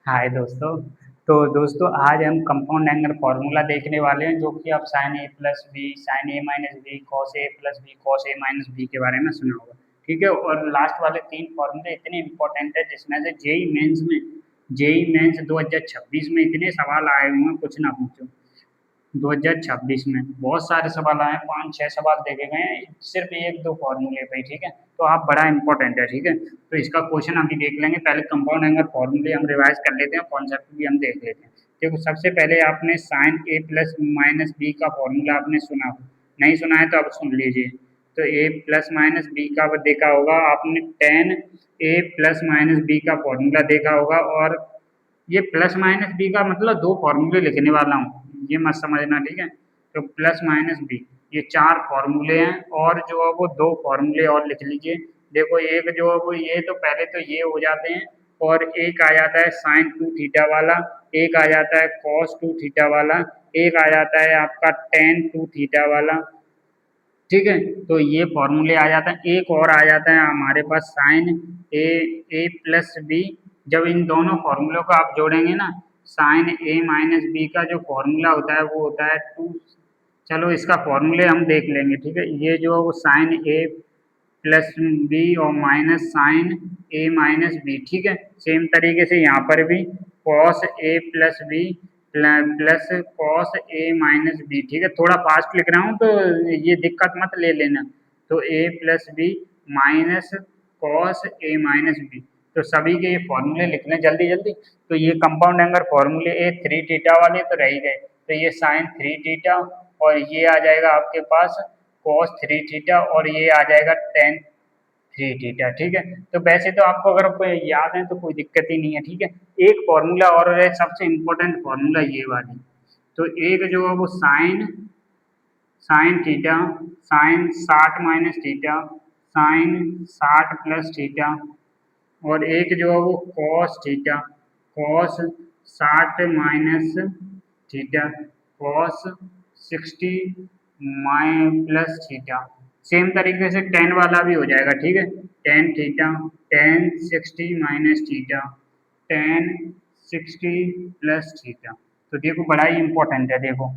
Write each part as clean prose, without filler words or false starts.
हाय दोस्तों। तो दोस्तों आज हम कंपाउंड एंगल फॉर्मूला देखने वाले हैं जो कि आप sign A plus B sign A minus B cos A plus B cos A minus B के बारे में सुना होगा। ठीक है, और लास्ट वाले तीन फॉर्मूले इतने इंपॉर्टेंट है जिसमें से जेई मेंस 2026 में इतने सवाल आए हुए हैं, कुछ ना पूछो। 2026 में बहुत सारे सवाल आए हैं, 5-6 सवाल देखे गए हैं सिर्फ एक दो फॉर्मूले पे। ठीक है, तो आप बड़ा इंपॉर्टेंट है। ठीक है, तो इसका क्वेश्चन अभी देख लेंगे। पहले कंपाउंड एंगल फॉर्मूले हम रिवाइज कर लेते हैं, कॉन्सेप्ट भी हम देख लेते हैं। देखो, सबसे पहले आपने साइन ए प्लस माइनस बी का फॉर्मूला आपने सुना हो, नहीं सुना है तो अब सुन लीजिए। तो ए प्लस माइनस बी का देखा होगा आपने, टेन ए प्लस माइनस बी का फॉर्मूला देखा होगा। और ये प्लस माइनस बी का मतलब दो फॉर्मूले लिखने वाला हूँ, ये मत समझना। ठीक है, तो प्लस माइनस बी ये चार फॉर्मूले हैं, और जो है वो दो फॉर्मूले और लिख लीजिए। देखो, एक जो है वो ये, तो पहले तो ये हो जाते हैं, और एक आ जाता है साइन टू थीटा वाला, एक आ जाता है कॉस टू थीटा वाला, एक आ जाता है आपका टेन टू थीटा वाला। ठीक है, तो ये फॉर्मूले आ जाते हैं। एक और आ जाता है हमारे पास साइन ए ए प्लस बी। जब इन दोनों फॉर्मूलों को आप जोड़ेंगे ना, साइन ए माइनस बी का जो फॉर्मूला होता है वो होता है टू। चलो इसका फॉर्मूले हम देख लेंगे। ठीक है, ये जो है वो साइन ए प्लस बी और माइनस साइन ए माइनस बी। ठीक है, सेम तरीके से यहाँ पर भी cos A plus B plus cos A minus B. ठीक है, थोड़ा फास्ट लिख रहा हूँ तो ये दिक्कत मत ले लेना। तो ए plus B minus cos A minus B, तो सभी के ये फॉर्मूले लिख लें जल्दी जल्दी। तो ये कंपाउंड एंगल फॉर्मूले ए थ्री थीटा वाले तो रह ही गए। तो ये साइन थ्री थीटा, और ये आ जाएगा आपके पास कॉस थ्री थीटा, और ये आ जाएगा टेन थ्री थीटा। ठीक है, तो वैसे तो आपको अगर कोई याद है तो कोई दिक्कत ही नहीं है। ठीक है, एक फॉर्मूला और है, सबसे इम्पोर्टेंट फॉर्मूला ये वाली। तो एक जो है वो sine sine theta, sine 60 minus theta, sine 60 plus theta, और एक जो है वो cos theta, cos 60 minus theta, cos 60 plus theta. Same तरीके से टेन वाला भी हो जाएगा। ठीक है, tan theta, tan 60 minus theta, tan 60 plus theta. तो देखो, बड़ा ही इंपॉर्टेंट है। देखो,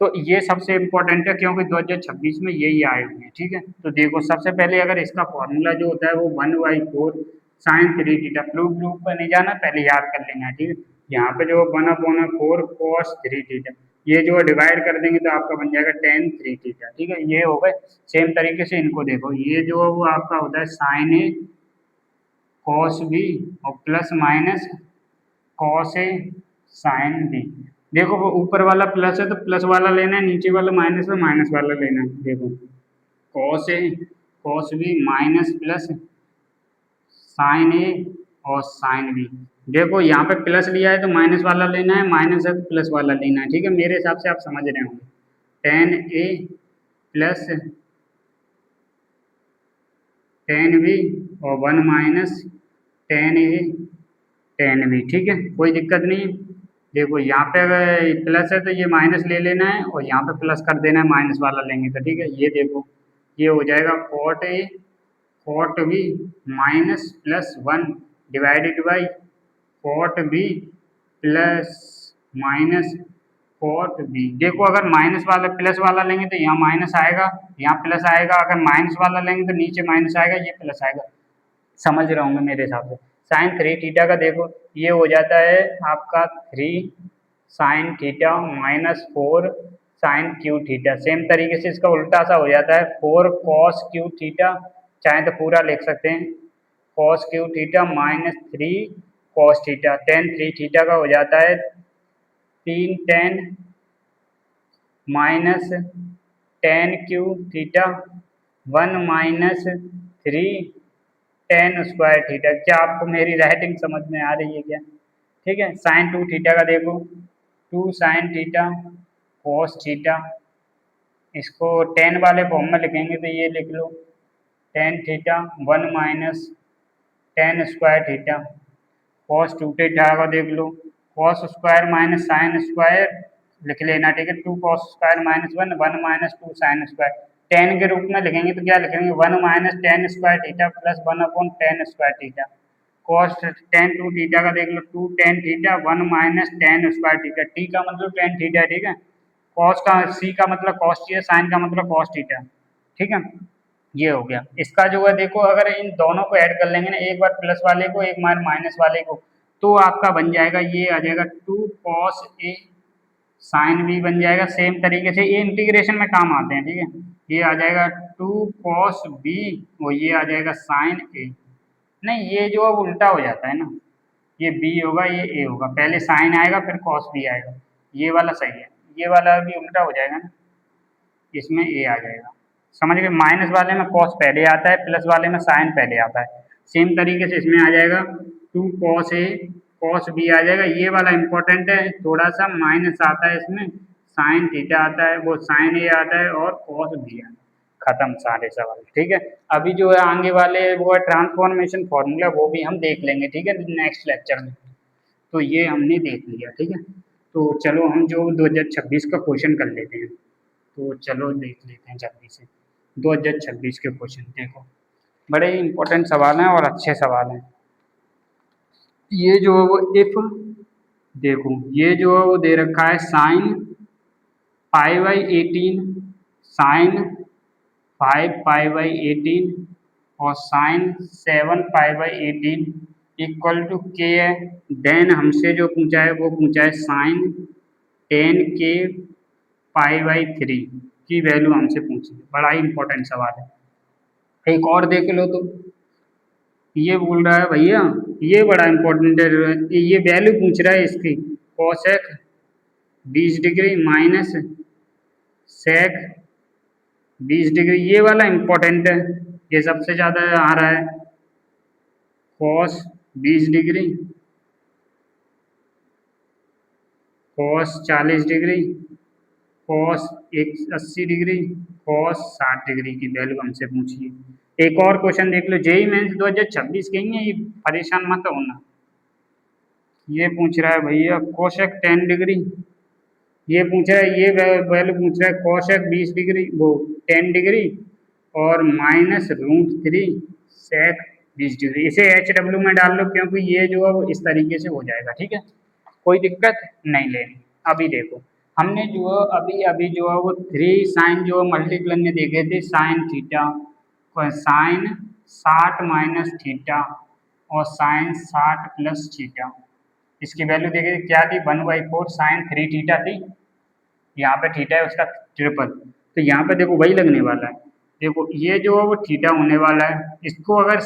तो ये सबसे इम्पोर्टेंट है क्योंकि 2026 में यही आए हुए हैं। ठीक है, तो देखो सबसे पहले अगर इसका फॉर्मूला जो होता है वो 1/4 sine three theta, proof proof पर नहीं जाना, पहले याद कर लेना है। ठीक है, यहाँ पे जो 1/4 कॉस थ्री थीटा, ये जो डिवाइड कर देंगे तो आपका बन जाएगा टेन थ्री थीटा। ठीक है, ये हो गए। सेम तरीके से इनको देखो, ये जो है वो आपका होता है साइन ए कॉस बी, और plus minus cos A sine B. देखो, वो ऊपर वाला प्लस है तो प्लस वाला लेना है, नीचे वाला माइनस है माइनस वाला लेना है। देखो, cos A cos B minus plus sine A और साइन बी। देखो, यहाँ पे प्लस लिया है तो माइनस वाला लेना है, माइनस है तो प्लस वाला लेना है। ठीक है, मेरे हिसाब से आप समझ रहे होंगे। टेन ए प्लस टेन बी, और वन माइनस टेन ए टेन बी। ठीक है, कोई दिक्कत नहीं है। देखो, यहाँ पे अगर प्लस है तो ये माइनस ले लेना है, और यहाँ पे प्लस कर देना है, माइनस वाला लेंगे तो। ठीक है, ये देखो, ये हो जाएगा cot A cot B minus plus one divided by cot B plus minus cot B. देखो, अगर माइनस वाला प्लस वाला लेंगे तो यहाँ माइनस आएगा, यहाँ प्लस आएगा। अगर माइनस वाला लेंगे तो नीचे माइनस आएगा, ये प्लस आएगा। समझ रहे होंगे मेरे हिसाब से। साइन थ्री थीटा का देखो, ये हो जाता है आपका three sine theta minus four sine Q theta. Same तरीके से इसका उल्टा सा हो जाता है फोर कॉस क्यू थीटा, चाहे तो पूरा लिख सकते हैं, cos Q theta minus three cos theta. Ten three theta का हो जाता है तीन ten minus ten Q theta, one minus three ten square theta. क्या आपको मेरी राइटिंग समझ में आ रही है क्या? ठीक है, साइन टू थीटा का देखो, two sine theta cos theta. इसको टेन वाले फॉर्म में लिखेंगे तो ये लिख लो, tan theta one minus tan square theta. Cos two theta का देख लो, cos square minus sine square लिख लेना। ठीक है, two cos square minus one, one minus two sine square. Tan के रूप में लिखेंगे तो क्या लिखेंगे, one minus tan square theta plus one upon tan square theta. Cos tan two theta का देख लो, two tan theta one minus tan square theta, T का मतलब टेन थीटा, ठीक है। कॉस का सी का मतलब कॉस टी है, साइन का मतलब कॉस थीटा, ठीक है। ये हो गया। इसका जो है देखो, अगर इन दोनों को ऐड कर लेंगे ना, एक बार प्लस वाले को एक बार माइनस वाले को, तो आपका बन जाएगा, ये आ जाएगा two cos A sine B बन जाएगा। सेम तरीके से ये इंटीग्रेशन में काम आते हैं, ठीक है। ये आ जाएगा टू कॉस बी और ये आ जाएगा साइन ए। नहीं, ये जो अब उल्टा हो जाता है ना, ये बी होगा ये ए होगा, पहले साइन आएगा फिर कॉस बी आएगा, ये वाला सही है। ये वाला भी उल्टा हो जाएगा ना, इसमें ए आ जाएगा। समझ गए, माइनस वाले में कॉस पहले आता है, प्लस वाले में साइन पहले आता है। सेम तरीके से इसमें आ जाएगा two cos A cos B आ जाएगा। ये वाला इंपॉर्टेंट है थोड़ा सा, माइनस आता है इसमें, साइन थीटा आता है, वो साइन ए आता है और कॉस बी आता है। खत्म सारे सवाल, ठीक है। अभी जो है आगे वाले वो है ट्रांसफॉर्मेशन फॉर्मूला, वो भी हम देख लेंगे, ठीक है, नेक्स्ट लेक्चर में। तो ये हमने देख लिया, ठीक है। तो चलो हम जो 2026 का क्वेश्चन कर लेते हैं। तो चलो देख लेते हैं जल्दी से 2026 के क्वेश्चन। देखो, बड़े ही इंपॉर्टेंट सवाल हैं और अच्छे सवाल हैं। ये जो है वो इफ, देखो ये जो है वो दे रखा है sine pi by 18, sine 5 pi by 18 और sine 7 pi by 18 equal to K है। देन हमसे जो पूछा है वो पूछा है साइन 10 के पाई बाई 3 की वैल्यू हमसे पूछी है। बड़ा ही इंपॉर्टेंट सवाल है। एक और देख लो, तो ये बोल रहा है भैया, ये बड़ा इंपॉर्टेंट है, ये वैल्यू पूछ रहा है इसकी, cosec 20 degree minus sec 20 degree, ये वाला इंपॉर्टेंट है, ये सबसे ज्यादा आ रहा है। Cos 20 degree, cos 40 degree, cos 80 degree, cos 60 degree की वैल्यू हमसे पूछिए। एक और क्वेश्चन देख लो, जेई मेंस 2026 के ही है, ये परेशान मत होना। ये पूछ रहा है भैया कोशेक 10 डिग्री, ये पूछ रहा है, ये वैल्यू पूछ रहा है कोशेक 20 डिग्री, वो 10 डिग्री और माइनस रूट 3 सेक 20 डिग्री। इसे एच डब्ल्यू में डाल लो, क्योंकि ये जो है वो इस तरीके से हो जाएगा, ठीक है, कोई दिक्कत नहीं लेनी। अभी देखो, हमने जो है अभी अभी जो है वो थ्री साइन जो है मल्टीप्लन में देखे थे, साइन थीटा, साइन 60 - थीटा और साइन 60 + थीटा। इसकी वैल्यू देखे क्या थी, 1/4 साइन 3 थीटा थी। यहाँ पे थीटा है उसका ट्रिपल, तो यहाँ पे देखो वही लगने वाला है। देखो ये जो है वो थीटा होने वाला है, इसको अगर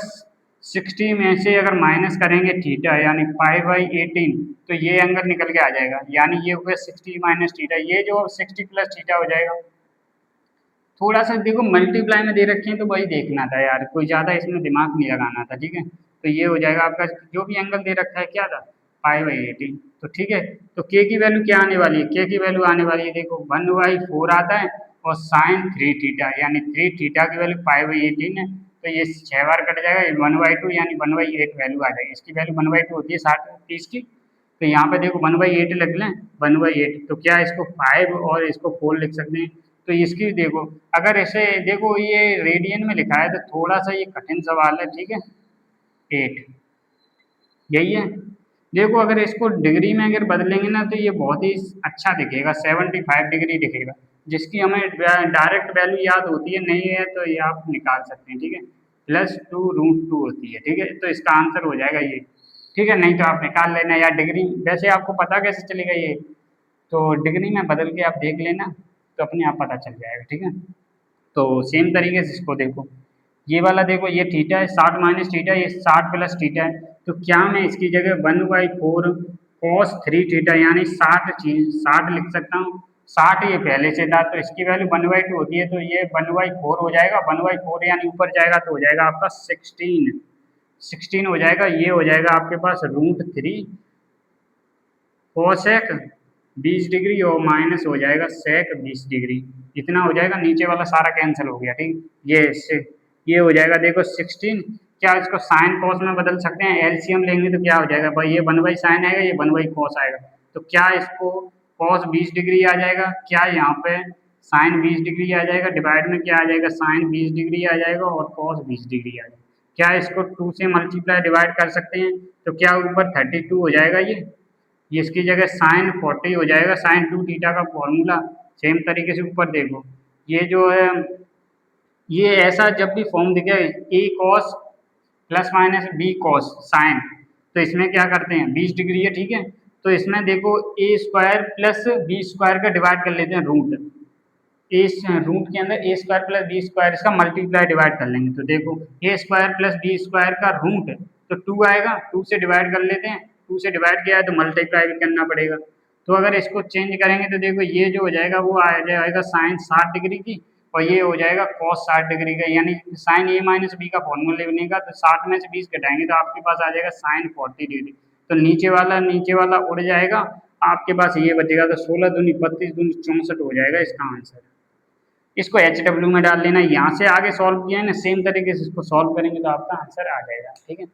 60 में से अगर माइनस करेंगे थीटा यानी पाई/18, तो ये एंगल निकल के आ जाएगा, यानी ये हो गया 60 - थीटा, ये जो 60 + थीटा हो जाएगा। थोड़ा सा देखो मल्टीप्लाई में दे रखे हैं तो वही देखना था यार, कोई ज़्यादा इसमें दिमाग नहीं लगाना था, ठीक है। तो ये हो जाएगा आपका, जो भी एंगल दे रखा है क्या था, पाई/18, तो ठीक है। तो के की वैल्यू क्या आने वाली है, के की वैल्यू आने वाली है, देखो 1/4 आता है और साइन 3 थीटा यानी 3 थीटा की वैल्यू पाई/18 है, तो ये 6 बार कट जाएगा, 1/2 यानी 1/8 वैल्यू आ जाएगी। इसकी वैल्यू 1/2 होती है 60 30 की, तो यहाँ पे देखो 1/8 लग लें, 1/8 तो क्या इसको 5 और इसको 4 लिख सकते हैं। तो इसकी देखो, अगर ऐसे देखो ये रेडियन में लिखा है तो थोड़ा सा ये कठिन सवाल है, ठीक है। 8 यही है। देखो अगर इसको डिग्री में अगर बदलेंगे ना तो ये बहुत ही अच्छा दिखेगा, 75 डिग्री दिखेगा, जिसकी हमें डायरेक्ट वैल्यू याद होती है, नहीं है तो ये आप निकाल सकते हैं, ठीक है। +2√2 होती है, ठीक है, तो इसका आंसर हो जाएगा ये, ठीक है। नहीं तो आप निकाल लेना, या डिग्री वैसे आपको पता कैसे चलेगा ये, तो डिग्री में बदल के आप देख लेना, तो अपने आप पता चल जाएगा, ठीक है। तो सेम तरीके से इसको देखो, ये वाला देखो, ये थीटा है, 60 - थीटा, ये 60 + थीटा है, तो क्या मैं इसकी जगह 1/4 कॉस 3 थीटा यानी 60 लिख सकता हूँ। 60 ये पहले से था, तो इसकी वैल्यू 1/2 होती है, तो ये 1/4 हो जाएगा, 1/4 यानी ऊपर जाएगा तो हो जाएगा आपका 16 हो जाएगा। ये हो जाएगा आपके पास √3 कोसेक 20 डिग्री और माइनस हो जाएगा सेक 20 डिग्री, इतना हो जाएगा, नीचे वाला सारा कैंसिल हो गया, ठीक। ये हो जाएगा देखो 16, क्या इसको साइन कॉस में बदल सकते हैं, एलसीएम लेंगे तो क्या हो जाएगा भाई, ये 1/sin आएगा, ये 1/cos आएगा, तो क्या इसको कॉस 20 डिग्री आ जाएगा, क्या यहाँ पे साइन 20 डिग्री आ जाएगा, डिवाइड में क्या आ जाएगा, साइन 20 डिग्री आ जाएगा और कॉस 20 डिग्री आ जाएगा। क्या इसको 2 से मल्टीप्लाई डिवाइड कर सकते हैं? तो क्या ऊपर 32 हो जाएगा ये इसकी जगह साइन 40 हो जाएगा, साइन 2 थीटा का फॉर्मूला। सेम तरीके से ऊपर देखो, ये जो है ये ऐसा जब भी फॉर्म दिखे A cos plus minus B cos sine, तो इसमें क्या करते हैं 20 डिग्री है, ठीक है। तो इसमें देखो ए स्क्वायर प्लस बी स्क्वायर का डिवाइड कर लेते हैं रूट, इस रूट के अंदर ए स्क्वायर प्लस बी स्क्वायर इसका मल्टीप्लाई डिवाइड कर लेंगे। तो देखो ए स्क्वायर प्लस बी स्क्वायर का रूट तो 2 आएगा, 2 से डिवाइड कर लेते हैं, 2 से डिवाइड किया है तो मल्टीप्लाई भी करना पड़ेगा। तो अगर इसको चेंज करेंगे तो देखो ये जो हो जाएगा वो आ जाएगा साइन 60 डिग्री की, और ये हो जाएगा कॉस 60 डिग्री का, यानी साइन ए माइनस बी का फॉर्मूला लेने का। तो 60 में से 20 घटाएंगे तो आपके पास आ जाएगा साइन 40 डिग्री। तो नीचे वाला उड़ जाएगा, आपके पास ये बचेगा। तो 16 दूनी 32 दूनी 64 हो जाएगा इसका आंसर। इसको एच डब्ल्यू में डाल लेना। यहाँ से आगे सॉल्व किया है ना, सेम तरीके से इसको सॉल्व करेंगे तो आपका आंसर आ जाएगा, ठीक है।